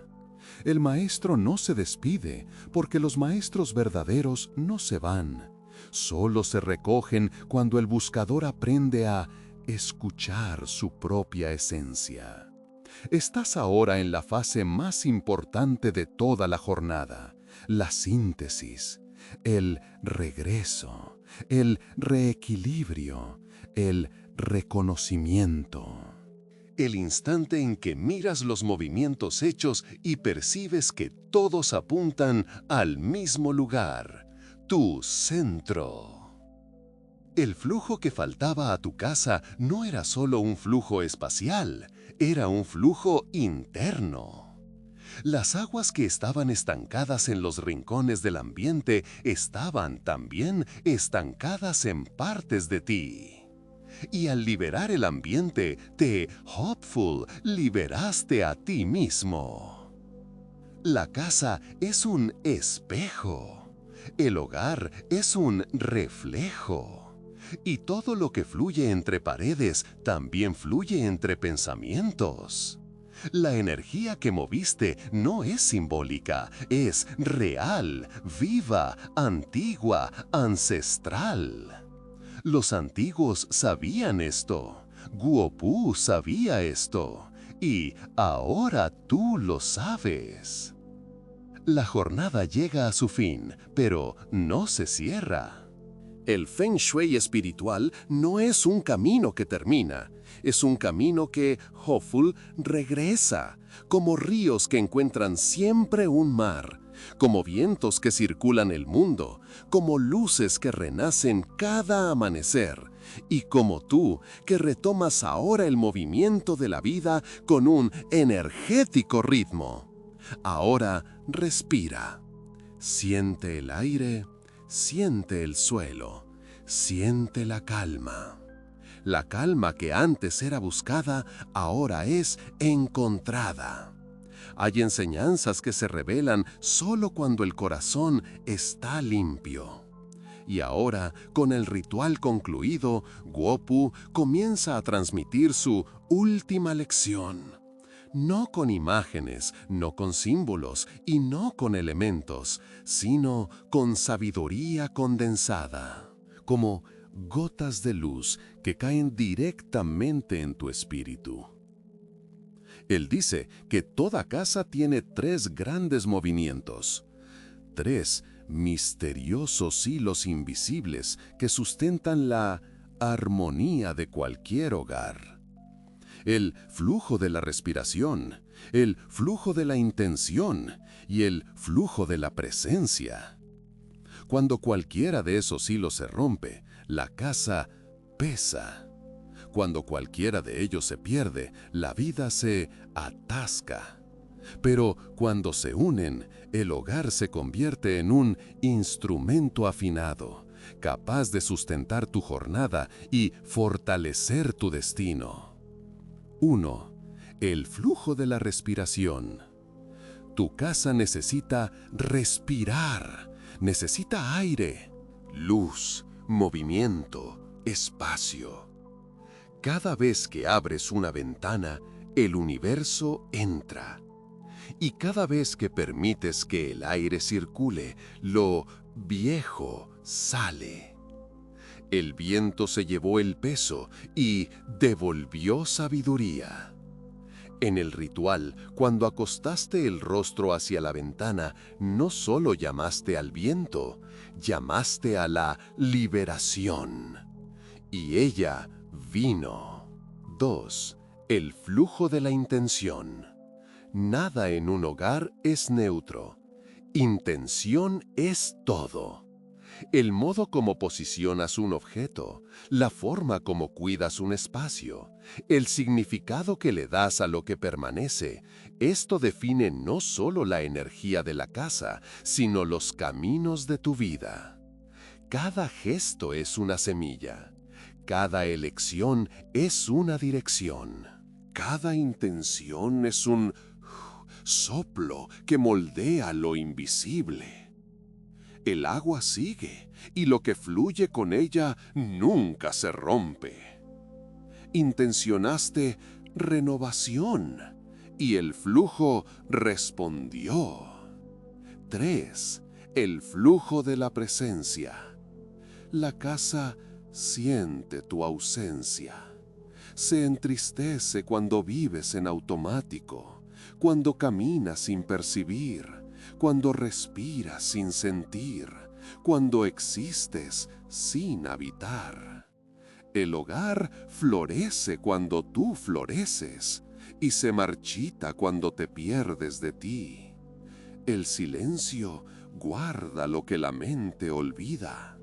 El maestro no se despide, porque los maestros verdaderos no se van. Solo se recogen cuando el buscador aprende a escuchar su propia esencia. Estás ahora en la fase más importante de toda la jornada, la síntesis, el regreso, el reequilibrio, el reconocimiento. El instante en que miras los movimientos hechos y percibes que todos apuntan al mismo lugar, tu centro. El flujo que faltaba a tu casa no era solo un flujo espacial, era un flujo interno. Las aguas que estaban estancadas en los rincones del ambiente estaban también estancadas en partes de ti. Y al liberar el ambiente, Hopeful, liberaste a ti mismo. La casa es un espejo. El hogar es un reflejo. Y todo lo que fluye entre paredes también fluye entre pensamientos. La energía que moviste no es simbólica, es real, viva, antigua, ancestral. Los antiguos sabían esto, Guopu sabía esto, y ahora tú lo sabes. La jornada llega a su fin, pero no se cierra. El Feng Shui espiritual no es un camino que termina, es un camino que, Hopeful, regresa, como ríos que encuentran siempre un mar, como vientos que circulan el mundo, como luces que renacen cada amanecer, y como tú, que retomas ahora el movimiento de la vida con un energético ritmo. Ahora respira. Siente el aire, siente el suelo, siente la calma. La calma que antes era buscada, ahora es encontrada. Hay enseñanzas que se revelan solo cuando el corazón está limpio. Y ahora, con el ritual concluido, Guopu comienza a transmitir su última lección. No con imágenes, no con símbolos y no con elementos, sino con sabiduría condensada, como gotas de luz que caen directamente en tu espíritu. Él dice que toda casa tiene 3 grandes movimientos, 3 misteriosos hilos invisibles que sustentan la armonía de cualquier hogar. El flujo de la respiración, el flujo de la intención y el flujo de la presencia. Cuando cualquiera de esos hilos se rompe, la casa pesa. Cuando cualquiera de ellos se pierde, la vida se atasca. Pero cuando se unen, el hogar se convierte en un instrumento afinado, capaz de sustentar tu jornada y fortalecer tu destino. 1. El flujo de la respiración. Tu casa necesita respirar, necesita aire, luz, movimiento, espacio. Cada vez que abres una ventana, el universo entra. Y cada vez que permites que el aire circule, lo viejo sale. El viento se llevó el peso y devolvió sabiduría. En el ritual, cuando acostaste el rostro hacia la ventana, no solo llamaste al viento, llamaste a la liberación. Y ella vino. 2. El flujo de la intención. Nada en un hogar es neutro. Intención es todo. El modo como posicionas un objeto, la forma como cuidas un espacio, el significado que le das a lo que permanece, esto define no solo la energía de la casa, sino los caminos de tu vida. Cada gesto es una semilla. Cada elección es una dirección. Cada intención es un soplo que moldea lo invisible. El agua sigue, y lo que fluye con ella nunca se rompe. Intencionaste renovación, y el flujo respondió. 3. El flujo de la presencia. La casa siente tu ausencia. Se entristece cuando vives en automático, cuando caminas sin percibir, cuando respiras sin sentir, cuando existes sin habitar. El hogar florece cuando tú floreces y se marchita cuando te pierdes de ti. El silencio guarda lo que la mente olvida.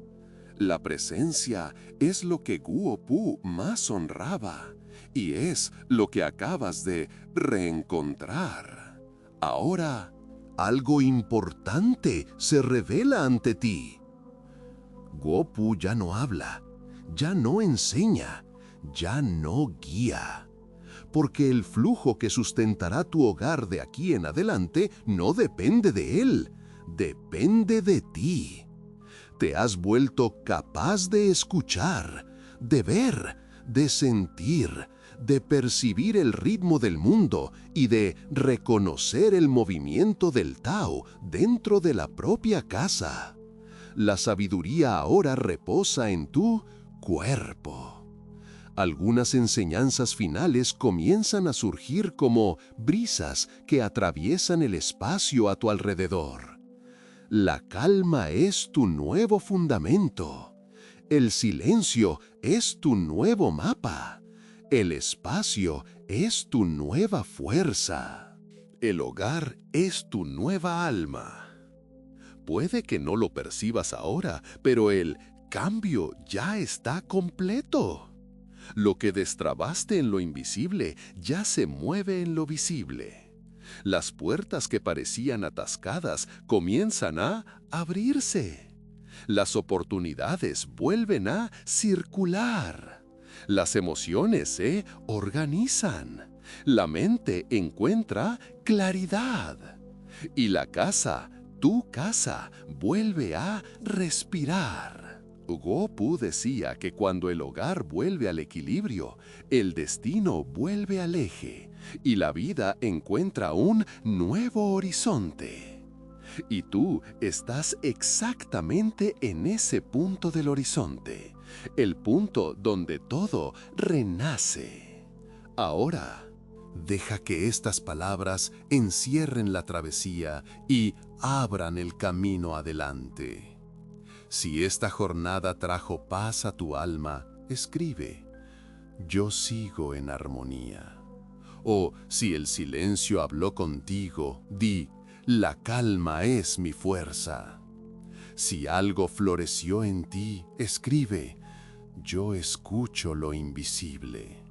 La presencia es lo que Guo-Pu más honraba y es lo que acabas de reencontrar. Ahora, algo importante se revela ante ti. Guo-Pu ya no habla, ya no enseña, ya no guía. Porque el flujo que sustentará tu hogar de aquí en adelante no depende de él, depende de ti. Te has vuelto capaz de escuchar, de ver, de sentir, de percibir el ritmo del mundo y de reconocer el movimiento del Tao dentro de la propia casa. La sabiduría ahora reposa en tu cuerpo. Algunas enseñanzas finales comienzan a surgir como brisas que atraviesan el espacio a tu alrededor. La calma es tu nuevo fundamento. El silencio es tu nuevo mapa. El espacio es tu nueva fuerza. El hogar es tu nueva alma. Puede que no lo percibas ahora, pero el cambio ya está completo. Lo que destrabaste en lo invisible ya se mueve en lo visible. Las puertas que parecían atascadas comienzan a abrirse. Las oportunidades vuelven a circular. Las emociones se organizan. La mente encuentra claridad. Y la casa, tu casa, vuelve a respirar. Guo-Pu decía que cuando el hogar vuelve al equilibrio, el destino vuelve al eje y la vida encuentra un nuevo horizonte. Y tú estás exactamente en ese punto del horizonte, el punto donde todo renace. Ahora, deja que estas palabras encierren la travesía y abran el camino adelante. Si esta jornada trajo paz a tu alma, escribe: yo sigo en armonía. O si el silencio habló contigo, di: la calma es mi fuerza. Si algo floreció en ti, escribe: yo escucho lo invisible.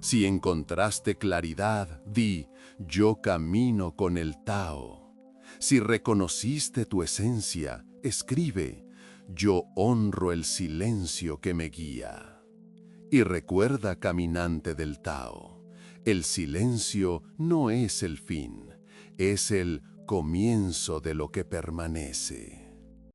Si encontraste claridad, di: yo camino con el Tao. Si reconociste tu esencia, escribe: yo honro el silencio que me guía. Y recuerda, caminante del Tao, el silencio no es el fin, es el comienzo de lo que permanece.